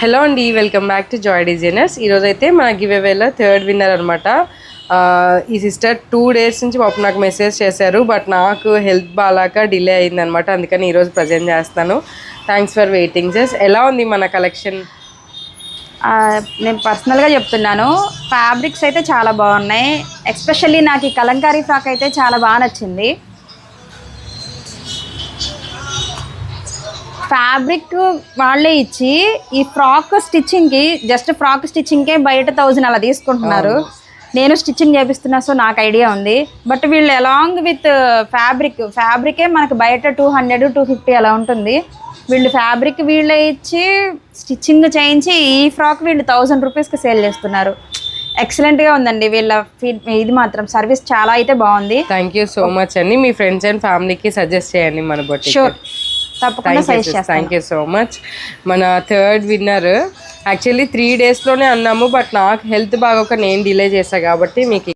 Hello అండి, welcome back to Joy designers. ఈరోజు అయితే మన గివ్ అవేలో థర్డ్ విన్నర్ అనమాట. ఈ సిస్టర్ 2 days నుంచి పాపం నాకు మెసేజ్ చేశారు, బట్ నాకు హెల్త్ బాగాక డిలే అయిందనమాట. అందుకని ఈరోజు ప్రజెంట్ చేస్తాను. Thanks for waiting just. ఎలా ఉంది మన కలెక్షన్? నేను పర్సనల్గా చెప్తున్నాను, ఫ్యాబ్రిక్స్ అయితే చాలా బాగున్నాయి. ఎస్పెషల్లీ నాకు ఈ కలంకారీ ఫ్రాక్ అయితే చాలా బాగా నచ్చింది. ఫ్యాబ్రిక్ వాళ్ళే ఇచ్చి ఈ ఫ్రాక్ స్టిచ్చింగ్కి, జస్ట్ ఫ్రాక్ స్టిచ్చింగ్కే బయట 1000 అలా తీసుకుంటున్నారు. నేను స్టిచ్చింగ్ చేపిస్తున్నా, సో నాకు ఐడియా ఉంది. బట్ వీళ్ళు అలాంగ్ విత్ ఫ్యాబ్రికే మనకు బయట 200, 250 అలా ఉంటుంది. వీళ్ళు ఫ్యాబ్రిక్ వీళ్ళే ఇచ్చి స్టిచ్చింగ్ చేయించి ఈ ఫ్రాక్ వీళ్ళు 1000 రూపీస్కి సేల్ చేస్తున్నారు. ఎక్సలెంట్గా ఉందండి వీళ్ళ ఇది మాత్రం. సర్వీస్ చాలా అయితే బాగుంది. థ్యాంక్ యూ సో మచ్ అండి. మీ ఫ్రెండ్స్ అండ్ ఫ్యామిలీకి సజెస్ట్ చేయండి మన బొటిక్. షూర్, తప్పకుండా సజెస్ట్ చేస్తాను. Thank you so much. మన థర్డ్ విన్నర్ యాక్చువల్లీ 3 daysలోనే అన్నాము, బట్ నాకు హెల్త్ బాగోక నేను డిలే చేశాను కాబట్టి మీకు